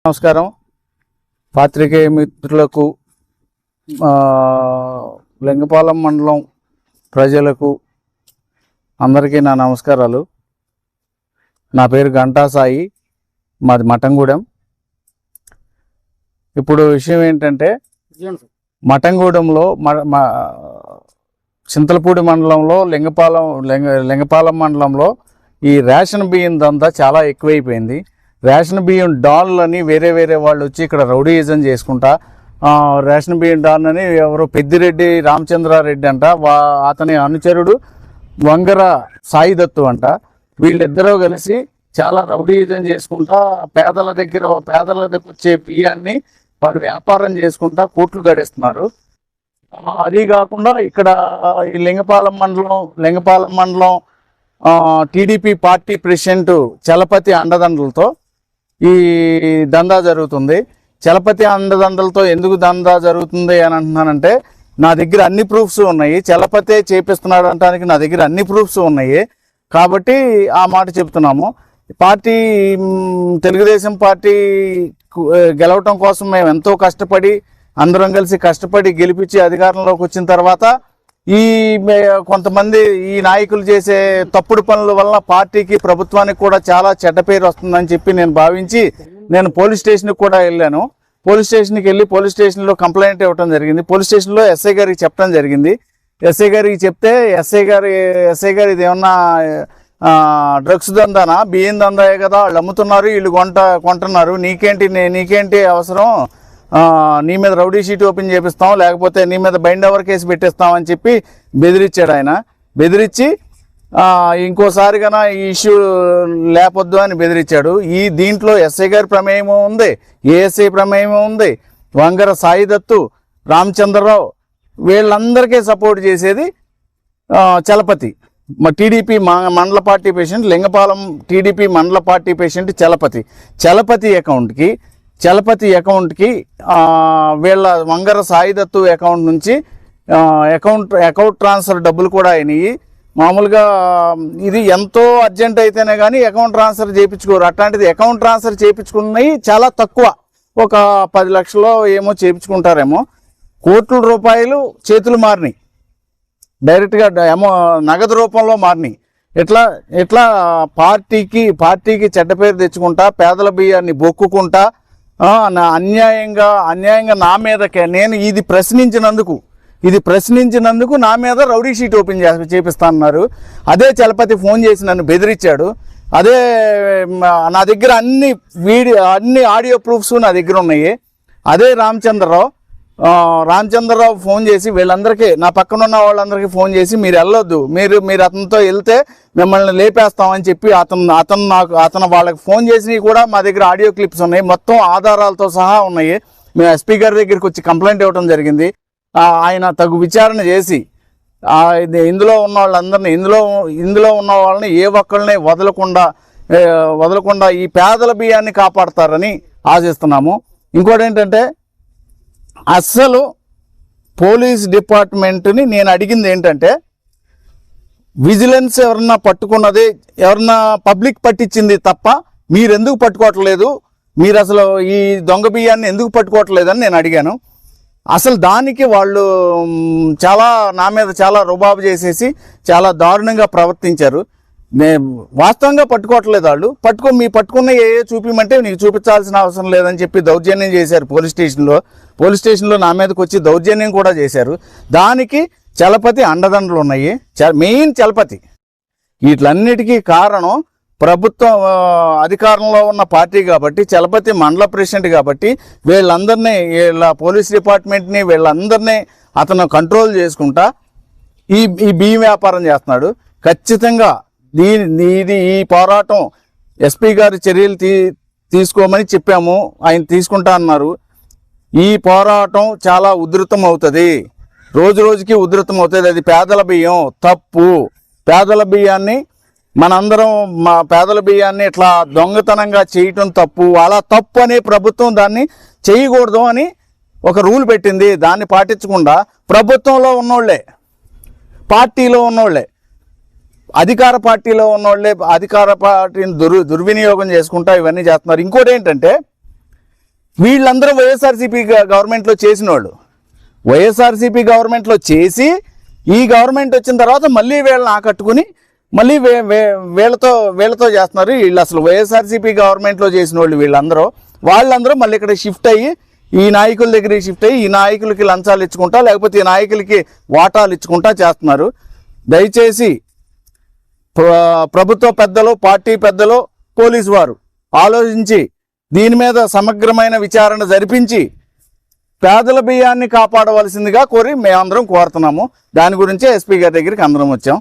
నమస్కారం పాత్రికేయ మిత్రులకు లింగపాలెం మండలం ప్రజలకు అందరికీ నా నమస్కారాలు. నా పేరు గంటా సాయి, మాది మఠంగూడెం. ఇప్పుడు విషయం ఏంటంటే మఠంగూడెంలో చింతలపూడి మండలంలో లింగపాలెం మండలంలో ఈ రేషన్ బియ్యం దందా చాలా ఎక్కువైపోయింది. రేషన్ బియ్యం డాన్లని వేరే వాళ్ళు వచ్చి ఇక్కడ రౌడీయిజం చేసుకుంటా రేషన్ బియ్యం డాన్ అని ఎవరో పెద్దిరెడ్డి రామచంద్రారెడ్డి అంట, అతని అనుచరుడు వంగర సాయిదత్తు అంట, వీళ్ళిద్దరూ కలిసి చాలా రౌడీయిజం చేసుకుంటా పేదల దగ్గర వచ్చే బియ్యాన్ని వారు వ్యాపారం చేసుకుంటా కోట్లు గడిస్తున్నారు. అది కాకుండా ఇక్కడ ఈ లింగపాలెం మండలం టీడీపీ పార్టీ ప్రెసిడెంట్ చలపతి అండదండలతో ఈ దందా జరుగుతుంది. చలపతి అండదండలతో ఎందుకు దందా జరుగుతుంది అని అంటున్నానంటే, నా దగ్గర అన్ని ప్రూఫ్స్ ఉన్నాయి. చలపతే చేపిస్తున్నాడు అనడానికి నా దగ్గర అన్ని ప్రూఫ్స్ ఉన్నాయి కాబట్టి ఆ మాట చెప్తున్నాము. పార్టీ తెలుగుదేశం పార్టీ గెలవటం కోసం మేము ఎంతో కష్టపడి అందరం కలిసి గెలిపించి అధికారంలోకి వచ్చిన తర్వాత ఈ కొంతమంది ఈ నాయకులు చేసే తప్పుడు పనుల వల్ల పార్టీకి ప్రభుత్వానికి కూడా చాలా చెడ్డ పేరు వస్తుందని చెప్పి నేను భావించి నేను పోలీస్ స్టేషన్కి కూడా వెళ్ళాను. పోలీస్ స్టేషన్కి వెళ్ళి పోలీస్ స్టేషన్లో కంప్లైంట్ ఇవ్వడం జరిగింది. పోలీస్ స్టేషన్లో ఎస్ఐ గారికి చెప్పడం జరిగింది. ఎస్ఐ గారికి చెప్తే ఎస్ఐ గారు ఇది ఏమన్నా డ్రగ్స్ దందానా, బియ్యం దందాయే కదా, వాళ్ళు అమ్ముతున్నారు, వీళ్ళు కొంటున్నారు, నీకేంటి అవసరం, నీ మీద రౌడీ షీట్ ఓపెన్ చేపిస్తాం, లేకపోతే నీ మీద బైండ్ ఓవర్ కేసు పెట్టేస్తామని చెప్పి బెదిరించాడు. ఆయన బెదిరించి ఇంకోసారి కన్నా ఈ ఇష్యూ లేపొద్దు అని బెదిరించాడు. దీంట్లో ఎస్ఐ గారి ప్రమేయము ఉంది, ఏఎస్ఐ ప్రమేయము ఉంది, వంగర సాయిదత్తు, రామచంద్రరావు, వీళ్ళందరికీ సపోర్ట్ చేసేది చలపతి. టీడీపీ మండల పార్టీ ప్రెసిడెంట్, లింగపాలెం టీడీపీ మండల పార్టీ ప్రెసిడెంట్ చలపతి అకౌంట్కి వీళ్ళ వంగర సాయిదత్తు అకౌంట్ నుంచి అకౌంట్ ట్రాన్స్ఫర్ డబ్బులు కూడా అయినాయి. మామూలుగా ఇది ఎంతో అర్జెంట్ అయితేనే కానీ అకౌంట్ ట్రాన్స్ఫర్ చేయించుకోరు. అట్లాంటిది అకౌంట్ ట్రాన్స్ఫర్ చేయించుకున్నవి చాలా తక్కువ, ఒక 10 లక్షలు ఏమో చేయించుకుంటారేమో. కోట్ల రూపాయలు చేతులు మారినాయి, డైరెక్ట్గా నగదు రూపంలో మారినాయి. ఇట్లా పార్టీకి చెడ్డ పేరు తెచ్చుకుంటా, పేదల బియ్యాన్ని బొక్కుకుంటా, అన్యాయంగా నా మీదకే నేను ఇది ప్రశ్నించినందుకు నా మీద రౌడీ షీట్ ఓపెన్ చేపిస్తా అన్నారు. అదే చలపతి ఫోన్ చేసి నన్ను బెదిరించాడు. అదే నా దగ్గర అన్ని ఆడియో ప్రూఫ్స్ నా దగ్గర ఉన్నాయి. అదే రామచంద్రరావు ఫోన్ చేసి వీళ్ళందరికీ, నా పక్కన ఉన్న వాళ్ళందరికీ ఫోన్ చేసి మీరు వెళ్ళొద్దు, మీరు అతనితో వెళ్తే మిమ్మల్ని లేపేస్తామని చెప్పి అతను వాళ్ళకి ఫోన్ చేసినవి కూడా మా దగ్గర ఆడియో క్లిప్స్ ఉన్నాయి, మొత్తం ఆధారాలతో సహా ఉన్నాయి. మేము ఎస్పీ గారి దగ్గరికి వచ్చి కంప్లైంట్ ఇవ్వడం జరిగింది. ఆయన తగు విచారణ చేసి ఇందులో ఉన్న వాళ్ళందరినీ ఇందులో ఉన్న వాళ్ళని ఏ ఒక్కళ్ళని వదలకుండా ఈ పేదల బియ్యాన్ని కాపాడతారని ఆశిస్తున్నాము. ఇంకోటి ఏంటంటే, అస్సలు పోలీస్ డిపార్ట్మెంట్ని నేను అడిగింది ఏంటంటే, విజిలెన్స్ ఎవరన్నా పట్టుకున్నది, ఎవరన్నా పబ్లిక్ పట్టించింది తప్ప మీరెందుకు పట్టుకోవట్లేదు, మీరు అసలు ఈ దొంగ బియ్యాన్ని ఎందుకు పట్టుకోవట్లేదని నేను అడిగాను. అసలు దానికి వాళ్ళు నా మీద చాలా రుబాబు చేసేసి చాలా దారుణంగా ప్రవర్తించారు. వాస్తవంగా పట్టుకోవట్లేదు వాళ్ళు. పట్టుకున్న ఏ చూపిమంటే నీకు చూపించాల్సిన అవసరం లేదని చెప్పి దౌర్జన్యం చేశారు పోలీస్ స్టేషన్లో నా మీదకి వచ్చి దౌర్జన్యం కూడా చేశారు. దానికి చలపతి అండదండలు ఉన్నాయి, మెయిన్ చలపతి. వీటిలన్నిటికీ కారణం ప్రభుత్వం అధికారంలో ఉన్న పార్టీ కాబట్టి, చలపతి మండల ప్రెసిడెంట్ కాబట్టి వీళ్ళ పోలీస్ డిపార్ట్మెంట్ని వీళ్ళందరినీ అతను కంట్రోల్ చేసుకుంటా ఈ బియ్యం వ్యాపారం చేస్తున్నాడు. ఖచ్చితంగా ఈ పోరాటం ఎస్పీ గారి చర్యలు తీసుకోమని చెప్పాము, ఆయన తీసుకుంటా అన్నారు. ఈ పోరాటం చాలా ఉధృతం అవుతుంది, రోజుకి ఉధృతం అవుతుంది. అది పేదల బియ్యం తప్పు. పేదల బియ్యాన్ని పేదల బియ్యాన్ని ఇట్లా దొంగతనంగా చేయటం తప్పు. అలా తప్పు అనే ప్రభుత్వం దాన్ని చేయకూడదు అని ఒక రూల్ పెట్టింది. దాన్ని పాటించకుండా ప్రభుత్వంలో ఉన్నోళ్లే, పార్టీలో ఉన్నోళ్లే, అధికార పార్టీలో ఉన్నోళ్లే అధికార పార్టీని దుర్వినియోగం చేసుకుంటా ఇవన్నీ చేస్తున్నారు. ఇంకోటి ఏంటంటే, వీళ్ళందరూ వైఎస్ఆర్సీపీ గవర్నమెంట్లో చేసిన వాళ్ళు. వైఎస్ఆర్సీపీ గవర్నమెంట్లో చేసి ఈ గవర్నమెంట్ వచ్చిన తర్వాత మళ్ళీ వీళ్ళని ఆకట్టుకుని మళ్ళీ వీళ్ళతో చేస్తున్నారు. వీళ్ళు అసలు వైఎస్ఆర్సీపీ గవర్నమెంట్లో చేసిన వాళ్ళు వాళ్ళందరూ మళ్ళీ ఇక్కడ షిఫ్ట్ అయ్యి ఈ నాయకుల దగ్గరికి షిఫ్ట్ అయ్యి ఈ నాయకులకి లంచాలు ఇచ్చుకుంటా లేకపోతే ఈ నాయకులకి వాటాలు ఇచ్చుకుంటా చేస్తున్నారు. దయచేసి ప్రభుత్వ పెద్దలు, పార్టీ పెద్దలు, పోలీసు వారు ఆలోచించి దీని మీద సమగ్రమైన విచారణ జరిపించి పేదల బియ్యాన్ని కాపాడవలసిందిగా కోరి మేమందరం కోరుతున్నాము. దాని గురించే ఎస్పీ గారి దగ్గరికి అందరం వచ్చాం.